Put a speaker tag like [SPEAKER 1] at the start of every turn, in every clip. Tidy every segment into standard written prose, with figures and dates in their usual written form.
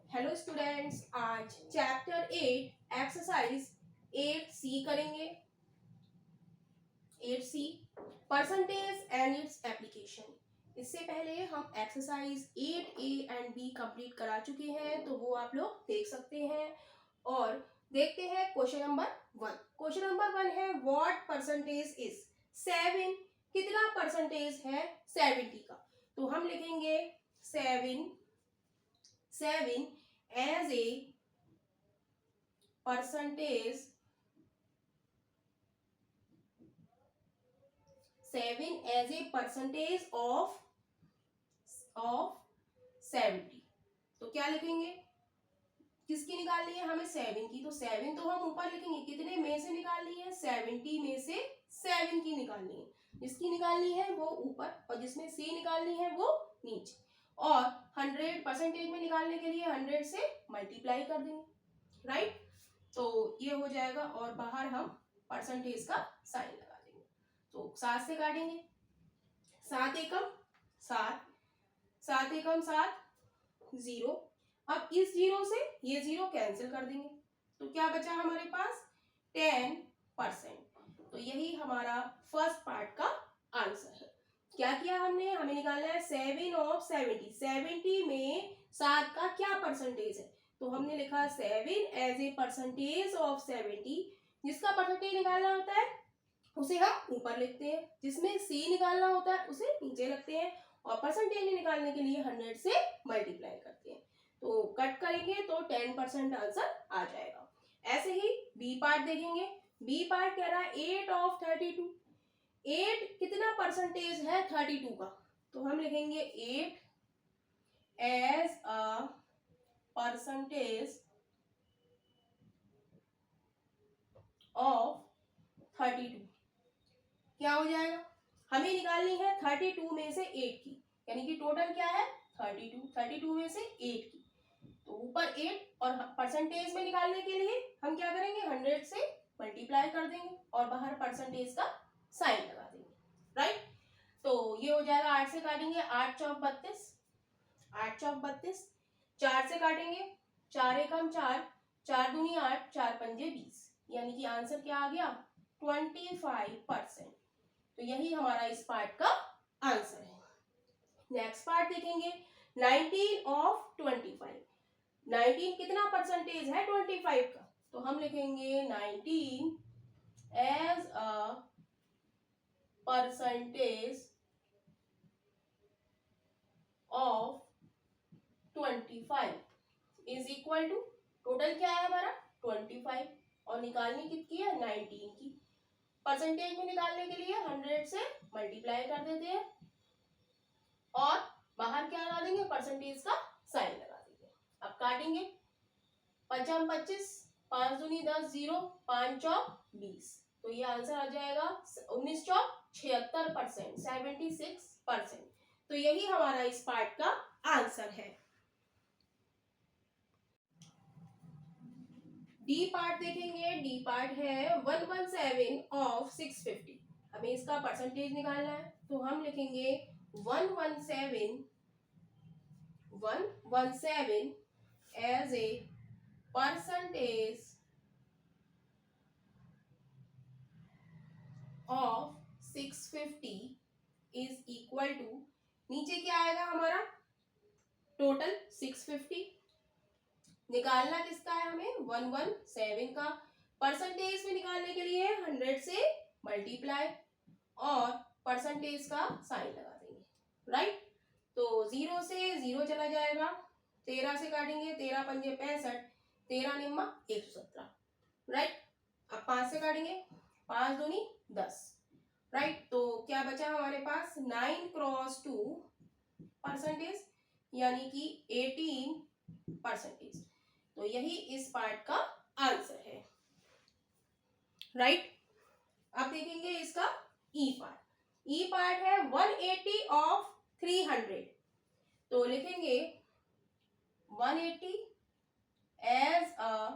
[SPEAKER 1] Hello students, आज chapter 8 exercise 8C करेंगे। 8C percentage and its application. इससे पहले हम exercise 8A and B complete करा चुके हैं, तो वो आप लोग देख सकते हैं। और देखते हैं क्वेश्चन नंबर 1। क्वेश्चन नंबर 1 है व्हाट परसेंटेज इज 7। कितना परसेंटेज है 70 का? तो हम लिखेंगे 7 as a percentage 7 as a percentage of 70। तो क्या लिखेंगे? किसकी निकालनी है हमें? 7 की। तो 7 तो हम ऊपर लिखेंगे, कितने में से निकालनी है? 70 में से 7 की निकालनी है। जिसकी निकालनी है वो ऊपर और जिसमें C निकालनी है वो नीचे। और 100 परसेंटेज में निकालने के लिए 100 से मल्टीप्लाई कर देंगे, राइट। तो ये हो जाएगा और बाहर हम परसेंटेज का साइन लगा देंगे। तो 7 से काटेंगे, 7 एकम 7, 7 एकम 7, 0। अब इस 0 से ये 0 कैंसिल कर देंगे, तो क्या बचा हमारे पास? 10%। तो यही हमारा फर्स्ट पार्ट का आंसर है। क्या किया हमने? हमें निकालना है 7 ऑफ 70। 70 में 7 का क्या परसेंटेज है? तो हमने लिखा 7 एज ए परसेंटेज ऑफ 70। जिसका परसेंटेज निकालना होता है उसे हम ऊपर लिखते हैं, जिसमें C निकालना होता है उसे नीचे रखते हैं, और परसेंटेज निकालने के लिए 100 से मल्टीप्लाई करते हैं। तो कट करेंगे तो 10% आंसर आ जाएगा। ऐसे ही बी पार्ट देखेंगे। बी पार्ट कह रहा है 8 ऑफ 32। 8 कितना परसेंटेज है 32 का? तो हम लिखेंगे 8 एज अ परसेंटेज ऑफ 32। क्या हो जाएगा? हमें निकालनी है 32 में से 8 की, यानी कि टोटल क्या है 32। 32 में से 8 की, तो ऊपर 8 और परसेंटेज में निकालने के लिए हम क्या करेंगे? 100 से मल्टीप्लाई कर देंगे और बाहर परसेंटेज का साइन लगा देंगे, राइट। तो ये हो जाएगा 8 से काटेंगे, 8 चौक 32, 8 चौक 32। 4 से काटेंगे, 4 एकम 4, 4 दूनी 8, 4 पंजे 20, यानी कि आंसर क्या आ गया? 25%। तो यही हमारा इस पार्ट का आंसर है। नेक्स्ट पार्ट देखेंगे 19 ऑफ 25। 19 कितना परसेंटेज है 25 का? तो हम लिखेंगे 19 as a percentage of 25 is equal to, total क्या है हमारा 25 और निकालनी कितनी है 19 की। परसेंटेज में निकालने के लिए 100 से मल्टीप्लाई कर देते हैं और बाहर क्या लगा देंगे? परसेंटेज का साइन लगा देंगे। अब काटेंगे, 5 25, 5 दूनी 10, 0, 5 चौक 20। तो ये आंसर आ जाएगा 19 चौक 76%, 76%। तो यही हमारा इस पार्ट का आंसर है। डी पार्ट देखेंगे। डी पार्ट है 117 ऑफ 650। हमें इसका परसेंटेज निकालना है, तो हम लिखेंगे 117 as a percentage of 650 is equal to, नीचे क्या आएगा हमारा? टोटल 650। निकालना किसका है हमें? 117 का। परसेंटेज में निकालने के लिए 100 से मल्टीप्लाई और परसेंटेज का साइन लगा देंगे, राइट। तो 0 से 0 चला जाएगा, 13 से काटेंगे, 13 पंजे 65, 13 निम्मा 117, राइट। अब 5 से काटेंगे, 5 दूनी 10, राइट। तो क्या बचा हमारे पास? 9 क्रॉस 2 परसेंटेज, यानी कि 18%। तो यही इस पार्ट का आंसर है, राइट। अब देखेंगे इसका ई पार्ट। ई पार्ट है 180 ऑफ 300। तो लिखेंगे 180 as a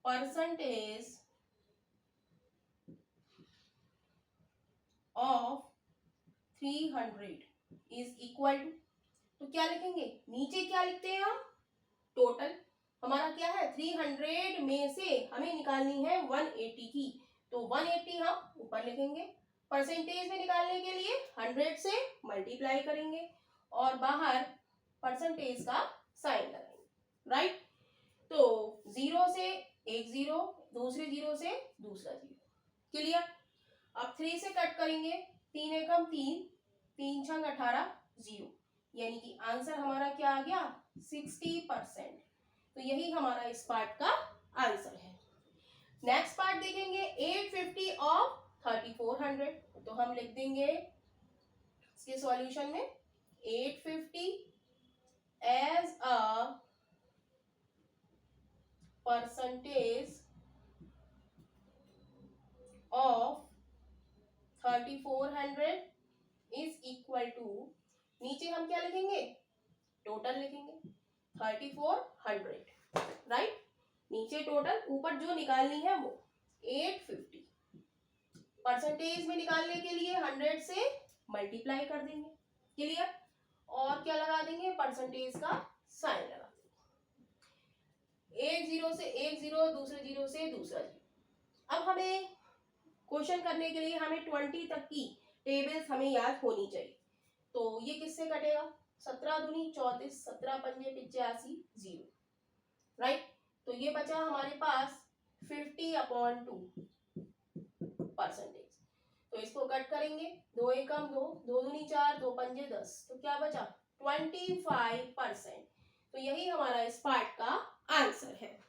[SPEAKER 1] percentage of 300 is equal to, तो क्या लिखेंगे? नीचे क्या लिखते हैं हम? टोटल हमारा क्या है 300 में से हमें निकालनी है 180 की, तो 180 हम ऊपर लिखेंगे, परसेंटेज में निकालने के लिए 100 से मल्टीप्लाई करेंगे और बाहर परसेंटेज का साइन लगाएंगे, राइट। तो 0 से एक 0, दूसरे 0 से दूसरा 0, क्लियर। अब 3 से कट करेंगे, 3 एकम 3, 3 छंग 18, 0, यानी कि आंसर हमारा क्या आ गया 60%। तो यही हमारा इस पार्ट का आंसर है। नेक्स्ट पार्ट देखेंगे 850 ऑफ 3400, तो हम लिख देंगे इसके सॉल्यूशन में 850 as a percentage of 3400 is equal to, नीचे हम क्या लिखेंगे टोटल लिखेंगे 3400, राइट। नीचे टोटल, ऊपर जो निकालनी है वो 850, परसेंटेज में निकालने के लिए 100 से मल्टीप्लाई कर देंगे, क्लियर। और क्या लगा देंगे परसेंटेज का साइन लगा देंगे, एक 0 से एक 0, दूसरे 0 से दूसरा 0। अब हमें क्वेश्चन करने के लिए हमें 20 तक की टेबल्स हमें याद होनी चाहिए। तो ये किससे कटेगा 17 दूनी 34, 17 पंजे 85, 0, राइट। तो ये बचा हमारे पास 50/2 परसेंटेज। तो इसको कट करेंगे, 2 एकम 2, 2 दूनी 4, 2 पंजे 10, तो क्या बचा 25%। तो यही हमारा इस पार्ट का आंसर है।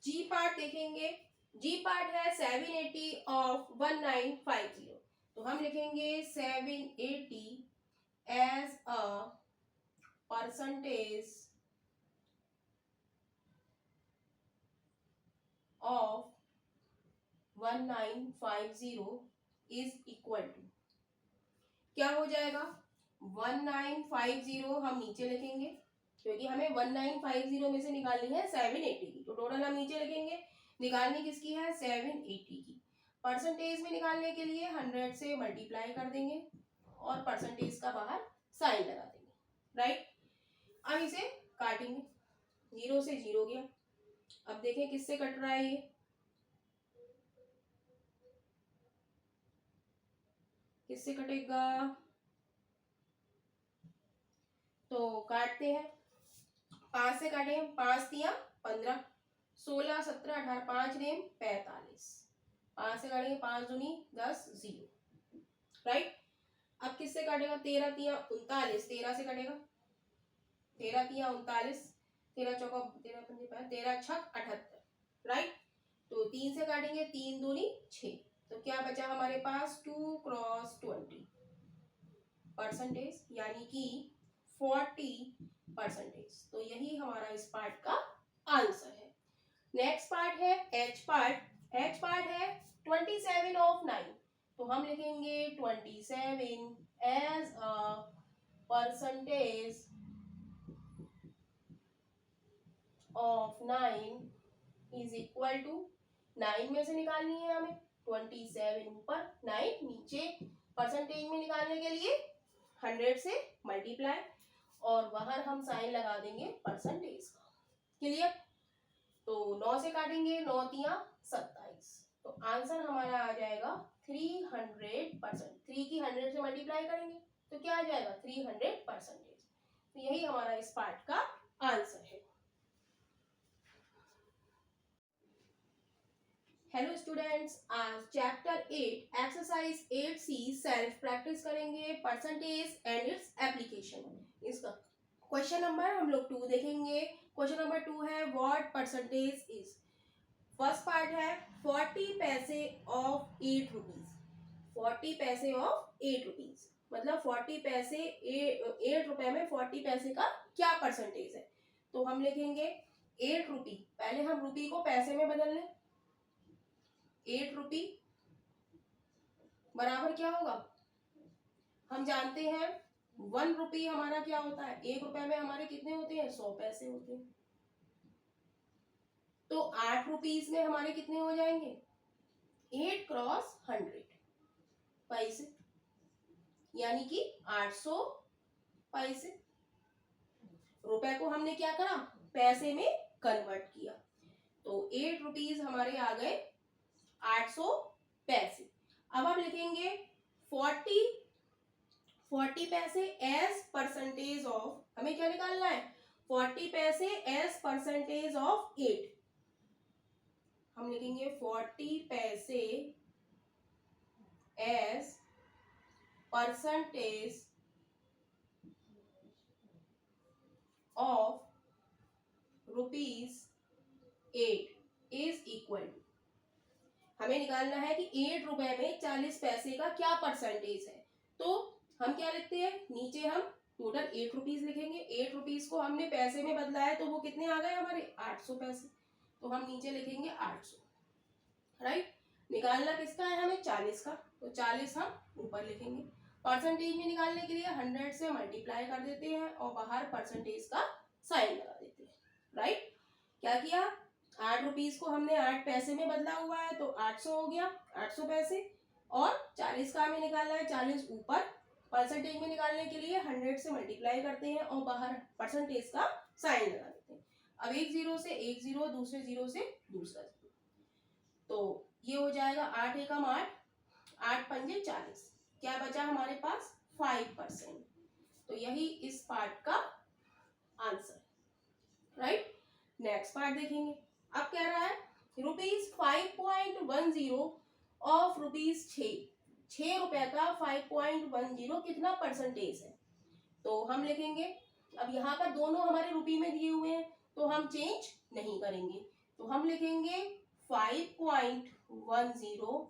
[SPEAKER 1] जी पार्ट देखेंगे, जी पार्ट है 780 ऑफ 1950, तो हम लिखेंगे 780 as a percentage of 1950 is equal to, क्या हो जाएगा 1950 हम नीचे लिखेंगे क्योंकि हमें 1950 में से निकालनी है 780 की, तो टोटल हम नीचे लिखेंगे, निकालनी किसकी है 780 की। परसेंटेज में निकालने के लिए 100 से मल्टीप्लाई कर देंगे और परसेंटेज का बाहर साइन लगा देंगे, राइट। अब इसे काटेंगे, 0 से 0 गया। अब देखें किससे कट रहा है, ये किससे कटेगा, तो काटते हैं, 5 से काटेंगे, 5 तिया 15, 16 17 18, 5 नेम 45, 5 से काटेंगे, 5 दूनी 10, 0, राइट। अब किससे काटेगा 13 तिया 39, 13 से कटेगा, 13 तिया 39, 13 चौका 13 पंजे 13 छक 78, राइट। तो 3 से काटेंगे, 3 दूनी 6, तो क्या बचा हमारे पास 2 क्रॉस 20 परसेंटेज, यानी कि 40%। तो यही हमारा इस पार्ट का आंसर है। नेक्स्ट पार्ट है एच पार्ट। एच पार्ट है 27 ऑफ 9, तो हम लिखेंगे 27 as a percentage of 9 is equal to, 9 में से निकालनी है हमें 27 ऊपर 9 नीचे, परसेंटेज में निकालने के लिए 100 से मल्टीप्लाई और बाहर हम साइन लगा देंगे परसेंटेज का, क्लियर। तो 9 से काटेंगे, 9 तिया 27, तो आंसर हमारा आ जाएगा 300%। 3 की 100 से मल्टीप्लाई करेंगे तो क्या आ जाएगा 300%। तो यही हमारा इस पार्ट का आंसर है। हेलो स्टूडेंट्स, आज chapter 8 exercise 8C self practice करेंगे, परसेंटेज एंड इट्स एप्लीकेशन। इसका क्वेश्चन नंबर हम लोग 2 देखेंगे। क्वेश्चन नंबर 2 है what percentage is. First part है 40 पैसे ऑफ 8 रुपीज। 40 पैसे ऑफ 8 रुपीज मतलब 40 पैसे 8 रुपए में 40 पैसे का क्या परसेंटेज है। तो हम लिखेंगे 8 रुपी, पहले हम रुपी को पैसे में बदल लें, 8 रुपी बराबर क्या होगा, हम जानते हैं 1 रुपी हमारा क्या होता है, 1 रुपए में हमारे कितने होते हैं 100 पैसे होते हैं। तो 8 रुपीज में हमारे कितने हो जाएंगे 8 क्रॉस 100 पैसे, यानी कि 800 पैसे। रुपए को हमने क्या करा, पैसे में कन्वर्ट किया, तो 8 रुपीज हमारे आ गए 800 पैसे। अब हम लिखेंगे 40 पैसे एज परसेंटेज ऑफ, हमें क्या निकालना है, 40 पैसे एज परसेंटेज ऑफ 8। हम लिखेंगे 40 पैसे as percentage of ₹8 is equal to, हमें निकालना है कि 8 रुपए में 40 पैसे का क्या परसेंटेज है। तो हम क्या लिखते हैं, नीचे हम टोटल 8 रुपीज लिखेंगे, 8 रुपीज को हमने पैसे में बदला है तो वो कितने आ गए हमारे 800 पैसे, तो हम नीचे लिखेंगे 800, राइट। निकालना किसका है हमें, 40 का, तो 40 हम ऊपर लिखेंगे। परसेंटेज में निकालने के लिए 100 से मल्टीप्लाई कर देते हैं और बाहर परसेंटेज का साइन लगा देते हैं, राइट। क्या किया, 8 रुपीज को हमने 8 पैसे में बदला हुआ है तो 800 हो गया, 800 पैसे, और 40 का हमें निकालना है, 40 ऊपर। परसेंटेज में निकालने के लिए 100 से मल्टीप्लाई करते हैं और बाहर परसेंटेज का साइन लगा देते हैं। अब एक जीरो से एक जीरो, दूसरे जीरो से दूसरा जीरो, तो ये हो जाएगा 8 एकम 8, 8 पंजे 40, क्या बचा हमारे पास 5%। तो यही इस पार्ट का आंसर, राइट। नेक्स्ट पार्ट देखेंगे। अब कह रहा है ₹5.10 ऑफ ₹6 रुपए का 5.10 कितना परसेंटेज है। तो हम लिखेंगे, अब यहाँ पर दोनों हमारे रुपये में दिए हुए हैं तो हम चेंज नहीं करेंगे, तो हम लिखेंगे 5.10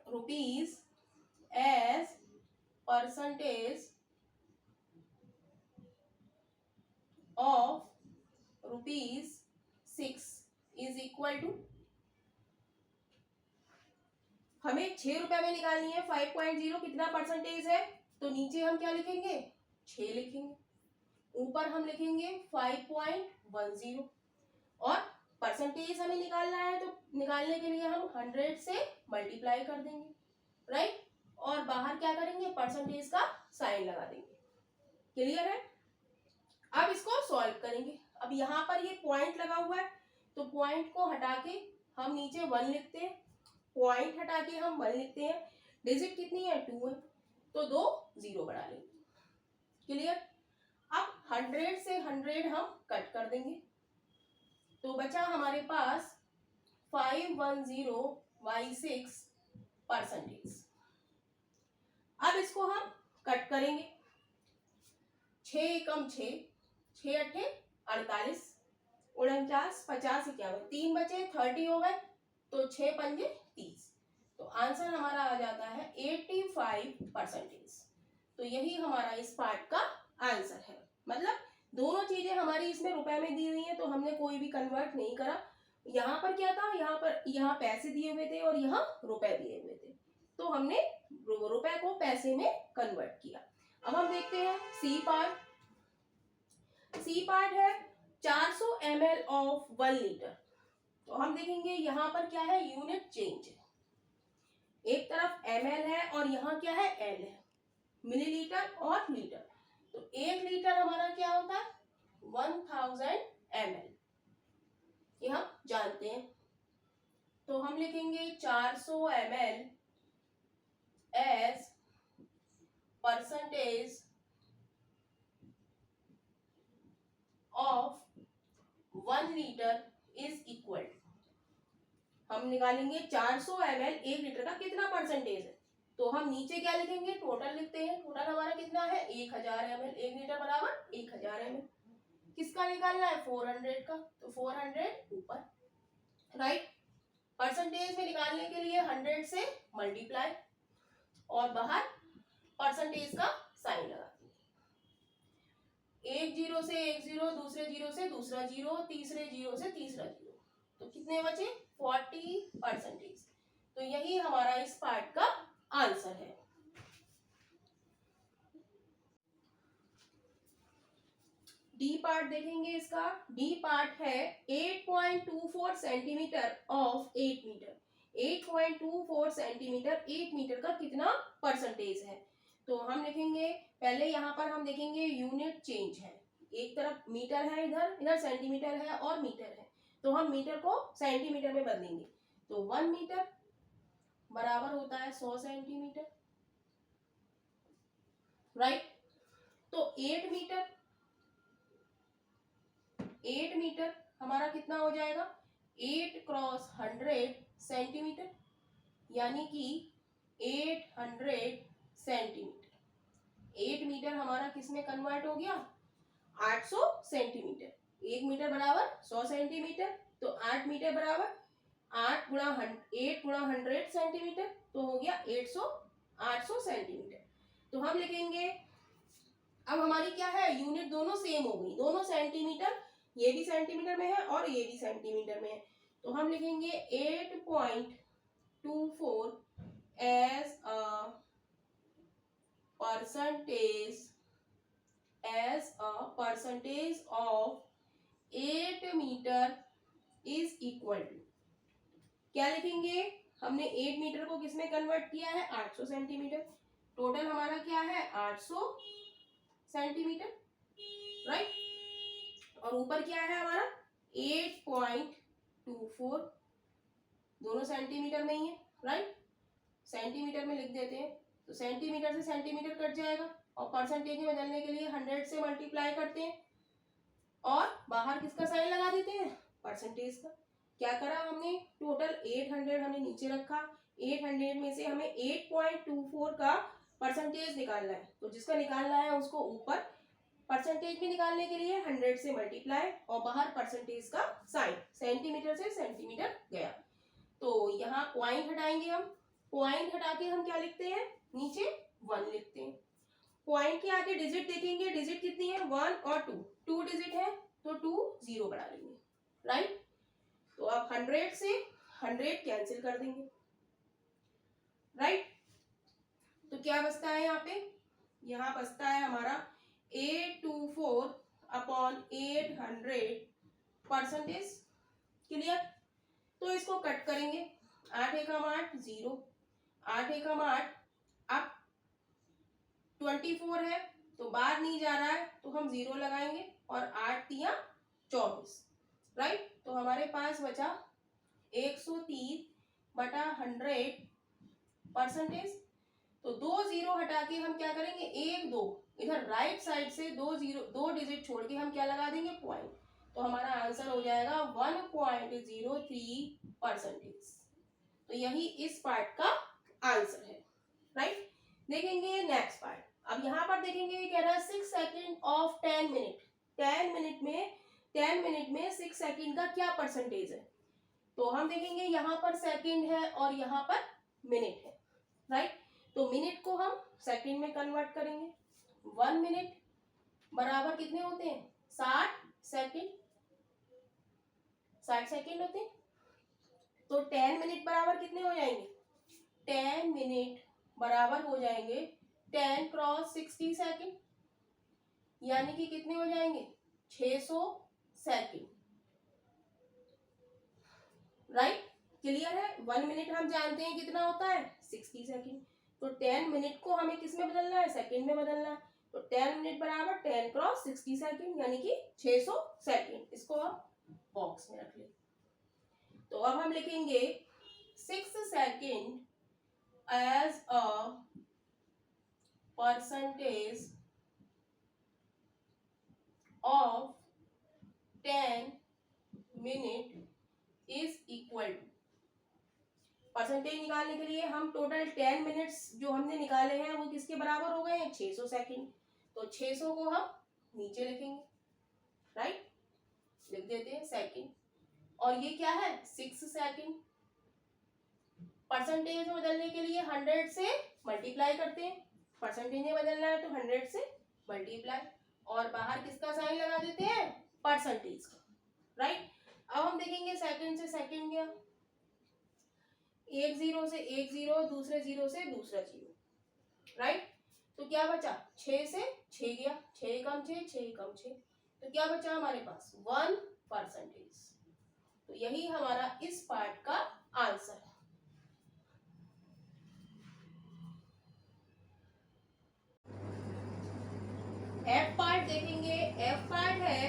[SPEAKER 1] rupees as percentage of ₹6 is equal to, हमें 6 रुपए में निकालनी है 5.0 कितना परसेंटेज है, तो नीचे हम क्या लिखेंगे 6 लिखेंगे, ऊपर हम लिखेंगे 5.10 और परसेंटेज हमें निकालना है तो निकालने के लिए हम 100 से मल्टीप्लाई कर देंगे, राइट, और बाहर क्या करेंगे परसेंटेज का साइन लगा देंगे। क्लियर है। अब इसको सॉल्व करेंगे। अब यहाँ पर ये पॉइंट लगा हुआ है तो पॉइंट को हटा के हम नीचे 1 लिखते हैं, पॉइंट हटा के हम 1 लिखते हैं, डिजिट कितनी है 2 है तो 2 0 बढ़ा लेंगे। क्लियर। अब 100 से 100 हम कट कर देंगे तो बचा हमारे पास 510/6 परसेंटेज। अब इसको हम कट करेंगे, 6 एकम 6, 6 अट्ठे 48, 49, 50, 51, 3 बचे 30 हो गए तो 6 पंजे 30, तो आंसर हमारा आ जाता है 85%। तो यही हमारा इस पार्ट का आंसर है। मतलब दोनों चीजें हमारी इसमें रुपए में दी हुई हैं तो हमने कोई भी कन्वर्ट नहीं करा। यहाँ पर क्या था, यहाँ पैसे दिए हुए थे और यहाँ रुपए दिए हुए थे तो हमने रुपए को पैसे में कन्वर्ट किया। अब हम देखते हैं सी पार्ट। सी पार्ट है 400 ml ऑफ 1 लीटर। तो हम देखेंगे यहाँ पर क्या है, यूनिट चेंज है, एक तरफ ml है और यहाँ क्या है L है, मिलीलीटर और लीटर। तो 1 लीटर हमारा क्या होता है 1000 ml, ये हम जानते हैं। तो हम लिखेंगे 400 ml as percentage of 1 litre is equal, हम निकालेंगे 400 ml 1 लीटर का कितना परसेंटेज है, तो हम नीचे क्या लिखेंगे टोटल लिखते हैं। टोटल हमारा कितना है 1000 ml, 1 लीटर बराबर 1000 ml। किसका निकालना है 400 का, तो 400 ऊपर, राइट। परसेंटेज में निकालने के लिए 100 से मल्टीप्लाई और बाहर परसेंटेज का साइन लगा, एक जीरो से एक जीरो, दूसरे जीरो से दूसरा जीरो, तीसरे जीरो से तीसरा जीरो, तो कितने बचे 40%। तो यही हमारा इस पार्ट का आंसर है। डी पार्ट देखेंगे इसका। डी पार्ट है 8.24 centimetre of 8 metre. 8.24 centimetre 8 metre का कितना परसेंटेज परसेंटेज है। तो हम लिखेंगे पहले, यहाँ पर हम देखेंगे यूनिट चेंज है, एक तरफ मीटर है, इधर इधर सेंटीमीटर है और मीटर है, तो हम मीटर को सेंटीमीटर में बदलेंगे। तो 1 मीटर बराबर होता है 100 सेंटीमीटर, राइट। तो 8 मीटर हमारा कितना हो जाएगा, 8 क्रॉस 100 सेंटीमीटर, यानी कि 800 सेंटीमीटर। 8 मीटर हमारा किस में कन्वर्ट हो गया, 800 सेंटीमीटर। 1 मीटर बराबर 100 सेंटीमीटर, तो 8 मीटर बराबर 8 गुणा 100 सेंटीमीटर, तो हो गया 800 सेंटीमीटर। तो हम लिखेंगे, अब हमारी क्या है, यूनिट दोनों सेम हो गई, दोनों सेंटीमीटर, ये भी सेंटीमीटर में है और ये भी सेंटीमीटर में है। तो हम लिखेंगे 8.24 as a percentage of 8 metre is equal to, क्या लिखेंगे, हमने 8 मीटर को किस में कन्वर्ट किया है, 800 सेंटीमीटर। टोटल हमारा क्या है, 800 सेंटीमीटर, राइट। और ऊपर क्या है हमारा 8.24, दोनों सेंटीमीटर में ही है, राइट। सेंटीमीटर में लिख देते हैं, तो सेंटीमीटर से सेंटीमीटर कट जाएगा और परसेंटेज में बदलने के लिए 100 से मल्टीप्लाई करते हैं और बाहर किसका साइन लगा देते हैं, परसेंटेज का। क्या करा हमने, टोटल 800 हमने नीचे रखा, 800 में से हमें 8.24 का परसेंटेज निकालना है, तो जिसका निकालना है उसको ऊपर परसेंटेज में निकालने के लिए 100 से मल्टीप्लाई और बाहर परसेंटेज का साइन, सेंटीमीटर से सेंटीमीटर गया। तो यहाँ पॉइंट हटाएंगे हम, पॉइंट हटा के हम क्या लिखते हैं, नीचे 1 लिखते हैं। पॉइंट के आगे डिजिट देखेंगे, डिजिट कितनी है, 1 और 2, 2 डिजिट है तो 2 0 बढ़ा लेंगे, राइट। तो अब 100 से 100 कैंसिल कर देंगे, राइट। तो क्या बचता है यहाँ पे, यहाँ बचता है हमारा 824 अपॉन 800 परसेंटेज, क्लियर। तो इसको कट करेंगे, 8 एकम 8 0, 8 एकम 8, अब 24 है तो बाहर नहीं जा रहा है तो हम 0 लगाएंगे और 8 तिया 24, राइट। तो हमारे पास बचा 130/100 परसेंटेज। तो 2 0 हटा के हम क्या करेंगे, 1 2 इधर राइट साइड से 2 डिजिट छोड़ के हम क्या लगा देंगे, पॉइंट। तो हमारा आंसर हो जाएगा 1.03 परसेंटेज। तो यही इस पार्ट का आंसर है, राइट। देखेंगे नेक्स्ट पार्ट। अब यहाँ पर देखेंगे कह रहा है 6 सेकेंड ऑफ 10 मिनट, 10 मिनट में 6 सेकेंड का क्या परसेंटेज है। तो हम देखेंगे यहाँ पर सेकेंड है और यहाँ पर मिनट है, राइट। तो मिनट को हम सेकेंड में कन्वर्ट करेंगे, 1 मिनट बराबर कितने होते हैं, 60 सेकेंड, 60 सेकेंड होते हैं। तो 10 मिनट बराबर कितने हो जाएंगे, 10 मिनट बराबर हो जाएंगे 10 क्रॉस 60 सेकेंड, यानी कि कितने हो जाएंगे, 600 सेकेंड, राइट। क्लियर है। 1 मिनट हम जानते हैं कितना होता है, 60 सेकेंड। तो 10 मिनट को हमें किस में बदलना है, सेकेंड में बदलना है। तो 10 मिनट बराबर 10 क्रॉस 60 सेकेंड, यानी कि 600 सेकेंड। इसको हम बॉक्स में रख लें। तो अब हम लिखेंगे 6 second as a percentage of 10 minute is equal to, percentage निकालने के लिए हम टोटल 10 मिनट्स जो हमने निकाले हैं वो किसके बराबर हो गए हैं, 600 सेकेंड। तो 600 को हम नीचे लिखेंगे, राइट, लिख देते हैं सेकेंड। और ये क्या है, 6 सेकेंड। परसेंटेज में बदलने के लिए 100 से मल्टीप्लाई करते हैं, परसेंटेज में बदलना है तो 100 से मल्टीप्लाई और बाहर किसका साइन लगा देते हैं, परसेंटेज का, राइट। अब हम देखेंगे सेकंड से सेकंड गया, एक जीरो से एक जीरो, दूसरे जीरो से दूसरा जीरो, राइट। तो क्या बचा, 6 से 6 गया, 6 कम 6, 6 कम 6, तो क्या बचा हमारे पास 1 परसेंटेज। तो यही हमारा इस पार्ट का आंसर है। पार्ट देखेंगे। एफ पार्ट है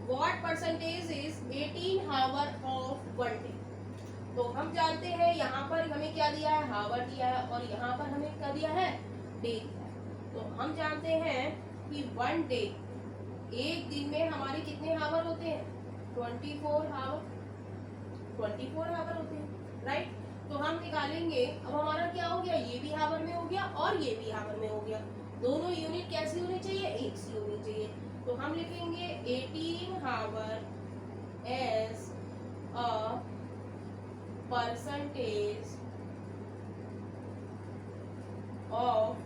[SPEAKER 1] what percentage is 18 hour of one day. तो हम जानते हैं यहाँ पर हमें क्या दिया है, हावर दिया है, और यहाँ पर हमें क्या दिया है, डे दिया है। तो हम जानते हैं कि वन डे, एक दिन में हमारे कितने हावर होते हैं, 24 हावर, 24 हावर होते हैं, राइट। तो हम निकालेंगे, अब हमारा क्या हो गया, ये भी हावर में हो गया और ये भी हावर में हो गया। दोनों यूनिट कैसी होनी चाहिए, एक सी होनी चाहिए। तो हम लिखेंगे 18 hour as a percentage of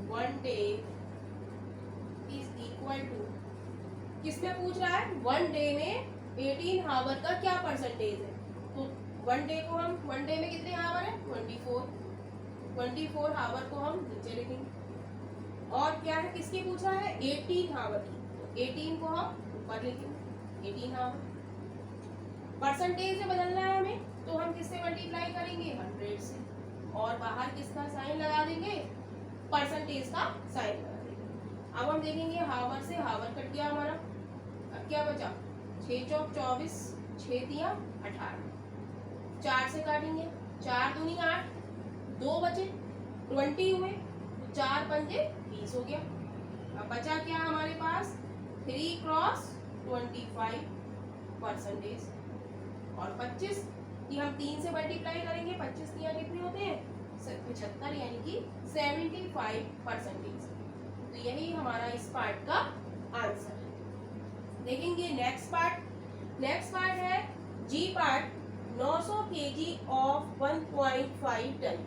[SPEAKER 1] one day is equal to, किसमें पूछ रहा है, वन डे में 18 हावर का क्या परसेंटेज है। तो वन डे को हम, वन डे में कितने हावर है, 24 हावर को हम नीचे लिखेंगे। और क्या है, किसकी पूछा है, 18 हावर की, तो 18 को हम ऊपर लिखेंगे, 18 हावर। परसेंटेज में बदलना है हमें, तो हम किससे मल्टीप्लाई करेंगे, 100 से, और बाहर किसका साइन लगा देंगे, परसेंटेज का साइन लगा देंगे। अब हम देखेंगे हावर से हावर कट गया हमारा, अब क्या बचा, 6 चौक 24, 6 दिया 18, 4 से काटेंगे, 4 दूनी 8, 2 बचे, 20 हुए, 4 पंजे 20 हो गया। अब बचा क्या हमारे पास, 3 क्रॉस 25 परसेंटेज, और 25 की हम 3 से मल्टीप्लाई करेंगे, 25 की कितने होते हैं, 75, यानी कि 75 परसेंटेज। तो यही हमारा इस पार्ट का आंसर है। देखेंगे नेक्स्ट पार्ट। नेक्स्ट पार्ट है G part, 900 KG of 1.5 ton.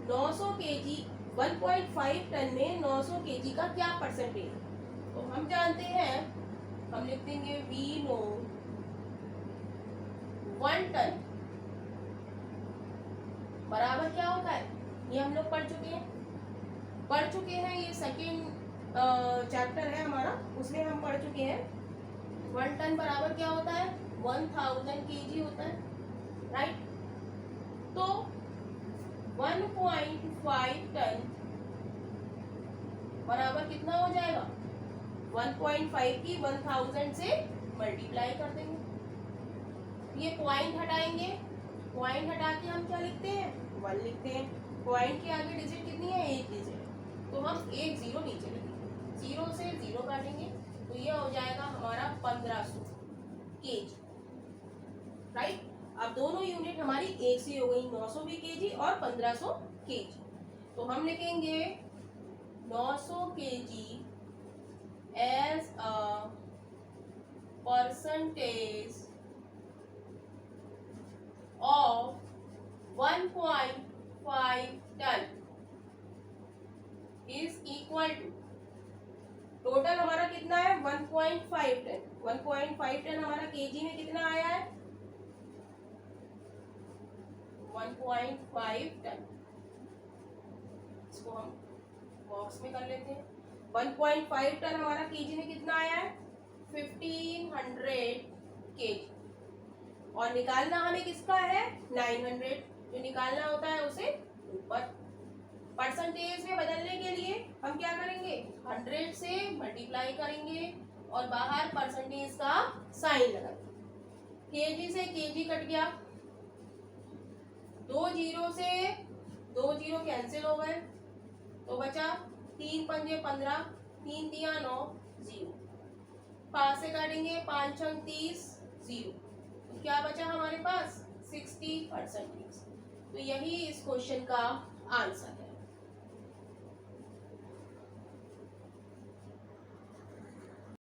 [SPEAKER 1] 900 KG, 1.5 ton में 900 केजी का क्या परसेंटेज है। तो हम जानते हैं, हम लिख देंगे वी नो 1 टन बराबर क्या होता है, ये हम लोग पढ़ चुके हैं, ये सेकेंड चैप्टर है हमारा, उसमें हम पढ़ चुके हैं। 1 टन बराबर क्या होता है, 1000 केजी होता है, राइट। तो 1.5 टन बराबर कितना हो जाएगा, 1.5 की 1000 से मल्टीप्लाई कर देंगे। ये पॉइंट हटाएंगे, पॉइंट हटा के हम क्या लिखते हैं, 1 लिखते हैं। पॉइंट के आगे डिजिट कितनी है, 1 डिजिट, तो हम 1 0 नीचे लिखेंगे, 0 से 0 काटेंगे, तो ये हो जाएगा हमारा 1500 केजी, राइट। अब दोनों यूनिट हमारी एक सी हो गई, 900 भी केजी और 1500 केजी। तो हम लिखेंगे 900 KG as a percentage of 1.5 ton is equal to, total हमारा कितना है, 1.5 टन। 1.5 टन हमारा केजी में कितना आया है, 1.5 टन। इसको हम बॉक्स में कर लेते हैं। 1.5 टन हमारा केजी में कितना आया है, 1500 केजी, और निकालना हमें किसका है, 900, जो निकालना होता है उसे ऊपर। परसेंटेज में बदलने के लिए हम क्या करेंगे, 100 से मल्टीप्लाई करेंगे और बाहर परसेंटेज का साइन लगाएंगे। केजी से केजी कट गया, 2 0 से 2 0 कैंसिल हो गए, तो बचा 3 पंजे 15, 3 दिया 9, 0, 5 से काटेंगे, 5 छंग 30, 0, तो क्या बचा हमारे पास, 60 परसेंटेज। तो यही इस क्वेश्चन का आंसर है।